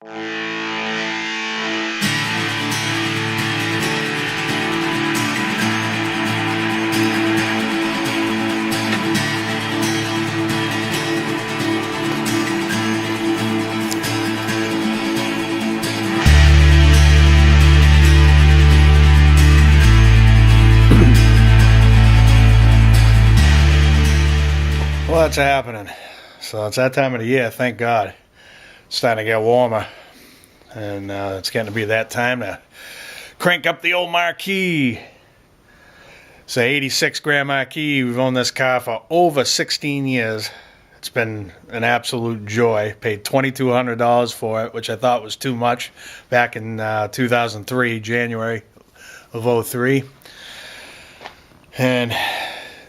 What's happening? So it's that time of the year, thank God. It's starting to get warmer, and it's getting to be that time to crank up the old Marquis. It's an 86 Grand Marquis. We've owned this car for over 16 years. It's been an absolute joy. Paid $2,200 for it, which I thought was too much back in 2003, January of 03. And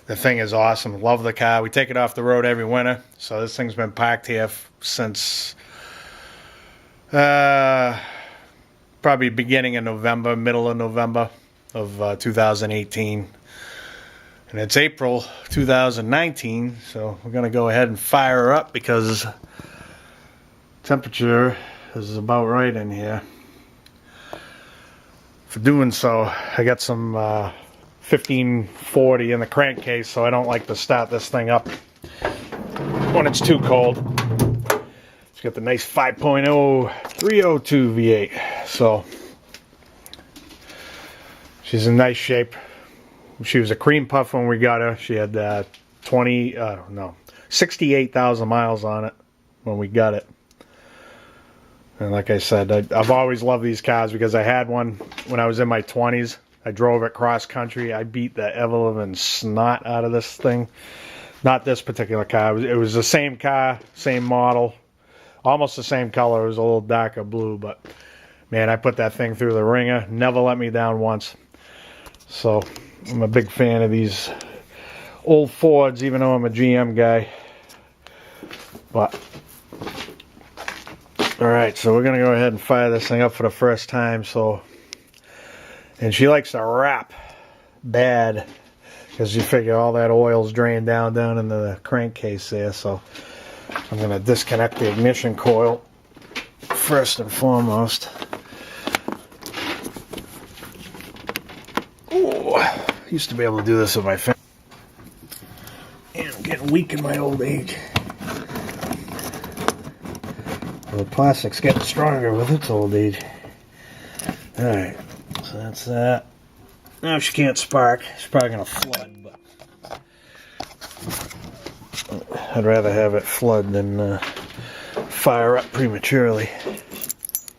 the thing is awesome. Love the car. We take it off the road every winter. So this thing's been parked here since probably beginning of November, middle of November of 2018. And it's April 2019. So we're going to go ahead and fire her up because temperature is about right in here. For doing so, I got some 1540 in the crankcase, so I don't like to start this thing up when it's too cold. It's got the nice 5.0 302 V8, so she's in nice shape. She was a cream puff when we got her. She had 68,000 miles on it when we got it. And like I said, I've always loved these cars because I had one when I was in my 20s. I drove it cross country. I beat the ever-living snot out of this thing. Not this particular car. It was the same car, same model, almost the same color. It was a little darker blue, but man, I put that thing through the ringer. Never let me down once. So I'm a big fan of these old Fords, even though I'm a GM guy. But all right, so we're gonna go ahead and fire this thing up for the first time. And she likes to wrap bad because you figure all that oil's drained down into the crankcase there. So I'm going to disconnect the ignition coil first and foremost. Oh, I used to be able to do this with my finger. And I'm getting weak in my old age. Well, the plastic's getting stronger with its old age. Alright. So that's that. Now she can't spark. She's probably going to flood, but I'd rather have it flood than fire up prematurely.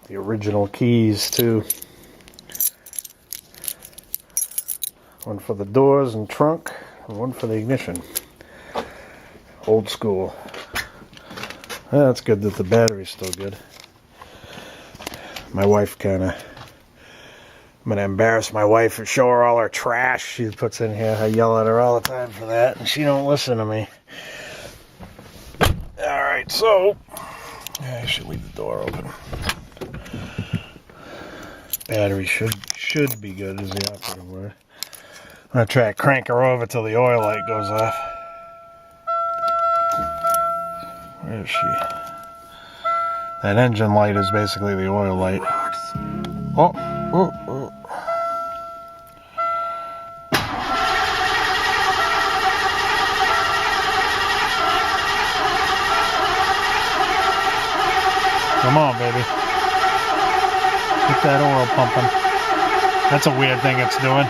The original keys too. One for the doors and trunk, and one for the ignition. Old school. That's good that the battery's still good. My wife I'm going to embarrass my wife and show her all her trash she puts in here. I yell at her all the time for that, and she don't listen to me. Alright, so I should leave the door open. Battery should be good is the operative word. I'm going to try to crank her over till the oil light goes off. Where is she? That engine light is basically the oil light. Oh. Come on, baby. Get that oil pumping. That's a weird thing it's doing.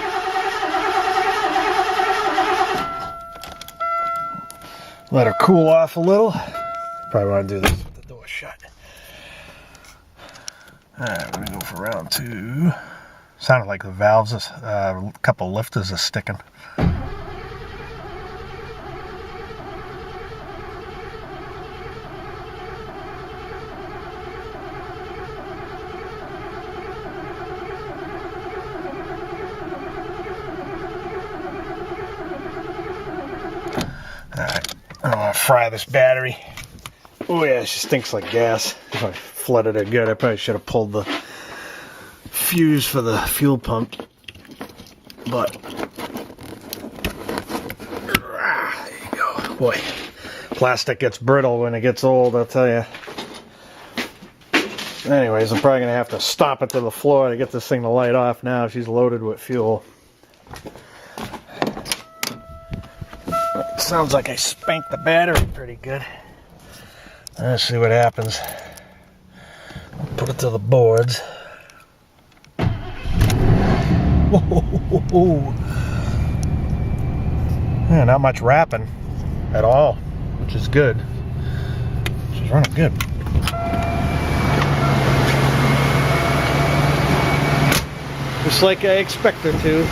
Let her cool off a little. Probably want to do this with the door shut. Alright, we're going to go for round two. Sounded like the valves, a couple lifters are sticking. Alright, I don't want to fry this battery. Oh yeah, she stinks like gas. If I flooded it good, I probably should have pulled the fuse for the fuel pump. But, there you go. Boy, plastic gets brittle when it gets old, I'll tell you. Anyways, I'm probably going to have to stomp it to the floor to get this thing to light off now. She's loaded with fuel. Sounds like I spanked the battery pretty good. Let's see what happens. Put it to the boards. Whoa. Yeah, not much wrapping at all, which is good. She's running good. Just like I expect her to.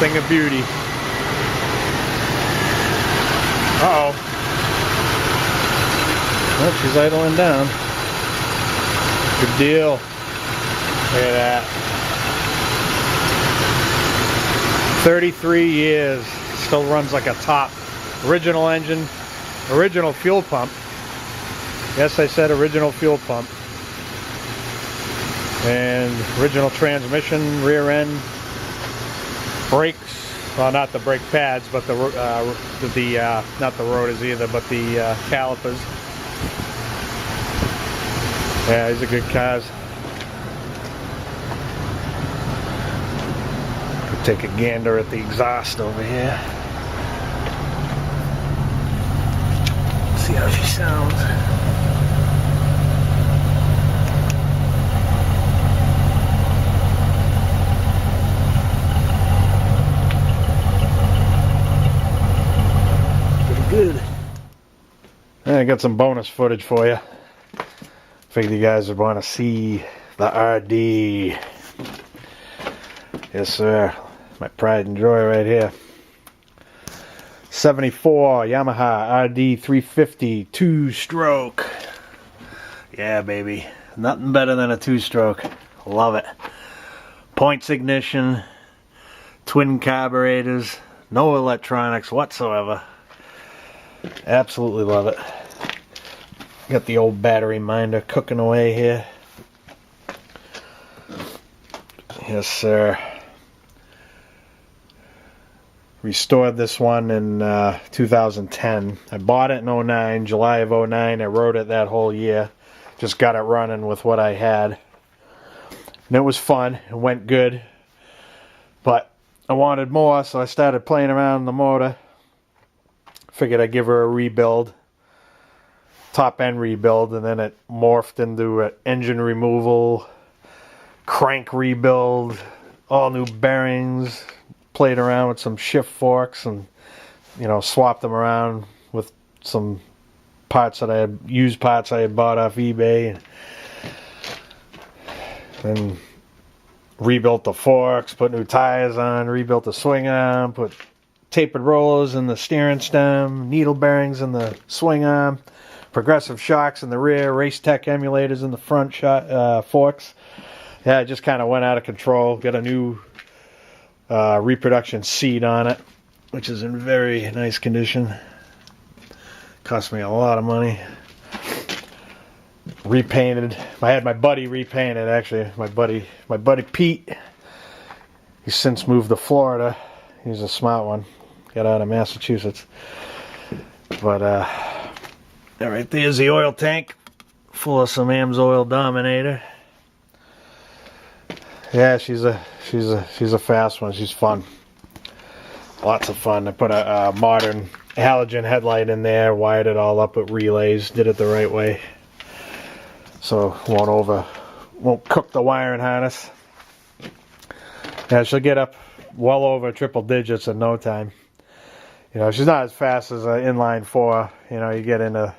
Thing of beauty. Uh-oh. Oh, she's idling down. Good deal. Look at that. 33 years. Still runs like a top. Original engine. Original fuel pump. Yes, I said original fuel pump. And original transmission, rear end. Brakes. Well, not the brake pads, but the not the rotors either, but the calipers. Yeah, these are good cars. Take a gander at the exhaust over here. See how she sounds. Pretty good. I got some bonus footage for you. Figured you guys would want to see the RD. Yes, sir. My pride and joy right here. 74 Yamaha RD350 2-stroke. Yeah, baby. Nothing better than a 2-stroke. Love it. Points ignition. Twin carburetors. No electronics whatsoever. Absolutely love it. Got the old battery minder cooking away here. Yes, sir. Restored this one in 2010. I bought it in 09, July of 09. I rode it that whole year. Just got it running with what I had. And it was fun. It went good. But I wanted more, so I started playing around the motor. Figured I'd give her a rebuild. Top end rebuild. And then it morphed into an engine removal, crank rebuild, all new bearings. Played around with some shift forks and, you know, swapped them around with some parts that I had, used parts I had bought off eBay. And rebuilt the forks, put new tires on, rebuilt the swing arm, put tapered rollers in the steering stem, needle bearings in the swing arm, progressive shocks in the rear, Race Tech emulators in the front forks. Yeah, it just kind of went out of control. Got a new reproduction seat on it, which is in very nice condition. Cost me a lot of money. Repainted. I had my buddy repaint it, actually. My buddy Pete. He's since moved to Florida. He's a smart one. Got out of Massachusetts. But right there's the oil tank, full of some AMS oil Dominator. Yeah, she's a fast one. She's fun. Lots of fun. I put a modern halogen headlight in there, wired it all up with relays, did it the right way, so won't cook the wiring harness. Yeah, she'll get up well over triple digits in no time. You know, she's not as fast as an inline 4. You know, you get into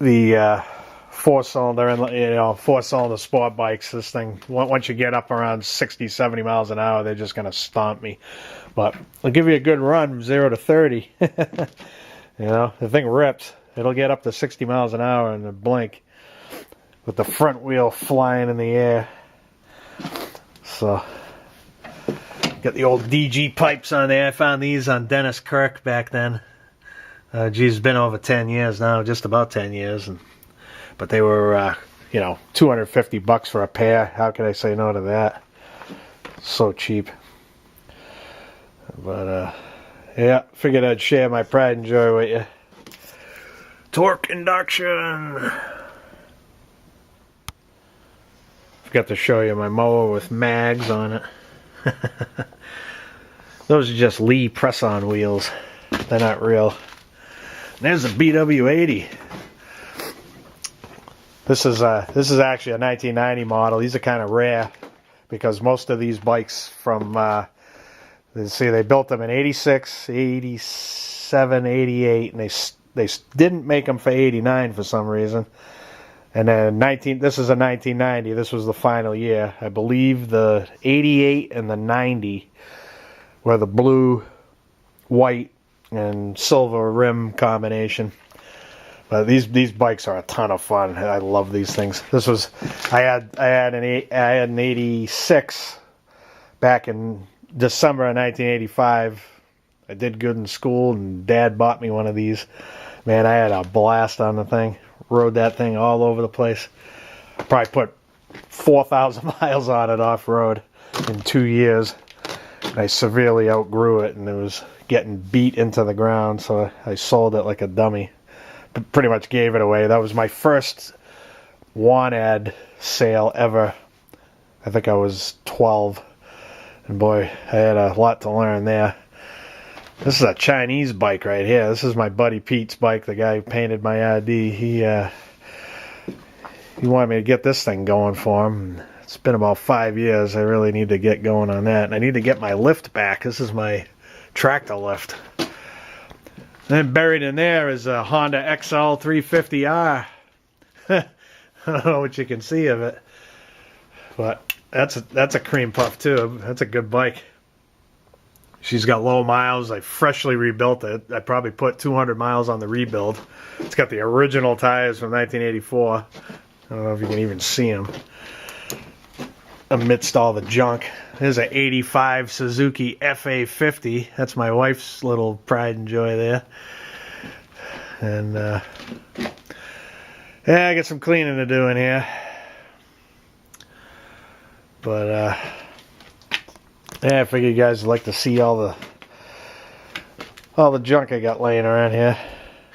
the 4-cylinder and, you know, 4-cylinder sport bikes. This thing, once you get up around 60, 70 miles an hour, they're just going to stomp me. But it'll give you a good run from 0 to 30. You know, the thing rips. It'll get up to 60 miles an hour in a blink with the front wheel flying in the air. So, got the old DG pipes on there. I found these on Dennis Kirk back then. Geez, it's been over 10 years now, just about 10 years. But they were, you know, $250 for a pair. How could I say no to that? So cheap. But, Yeah, figured I'd share my pride and joy with you. Torque induction. Forgot to show you my mower with mags on it. Those are just Lee press-on wheels. They're not real. And there's a BW80. This is actually a 1990 model. These are kind of rare because most of these bikes from see, they built them in 86, 87, 88, and they didn't make them for 89 for some reason. And then this is a 1990. This was the final year. I believe the 88 and the 90 were the blue, white, and silver rim combination. But these bikes are a ton of fun. I love these things. This was I had an 86 back in December of 1985. I did good in school, and Dad bought me one of these. Man, I had a blast on the thing. Rode that thing all over the place. Probably put 4,000 miles on it off-road in 2 years. I severely outgrew it, and it was getting beat into the ground, so I sold it like a dummy. Pretty much gave it away. That was my first want ad sale ever. I think I was 12. And boy, I had a lot to learn there. This is a Chinese bike right here. This is my buddy Pete's bike, the guy who painted my ID. He wanted me to get this thing going for him. It's been about 5 years. I really need to get going on that. And I need to get my lift back. This is my tractor lift. Then buried in there is a Honda XL350R. I don't know what you can see of it, but that's a cream puff too. That's a good bike. She's got low miles. I freshly rebuilt it. I probably put 200 miles on the rebuild. It's got the original tires from 1984. I don't know if you can even see them amidst all the junk. There's an 85 Suzuki FA50. That's my wife's little pride and joy there. And yeah, I got some cleaning to do in here. But yeah, I figure you guys would like to see all the junk I got laying around here.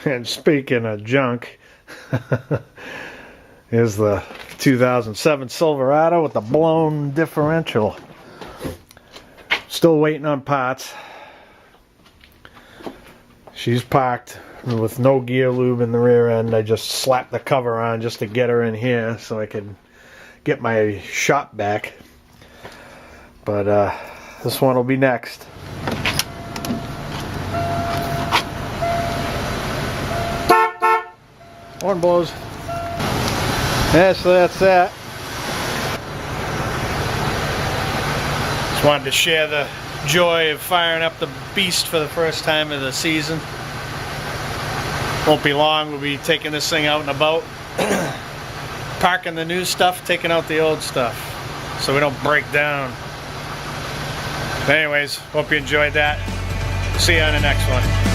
And speaking of junk, here's the 2007 Silverado with the blown differential. Still waiting on parts. She's parked with no gear lube in the rear end. I just slapped the cover on just to get her in here so I could get my shop back. But this one will be next. Horn blows. Yeah, so that's that. Just wanted to share the joy of firing up the beast for the first time of the season. Won't be long, we'll be taking this thing out and about. Parking the new stuff, taking out the old stuff, so we don't break down. But anyways, hope you enjoyed that. See you on the next one.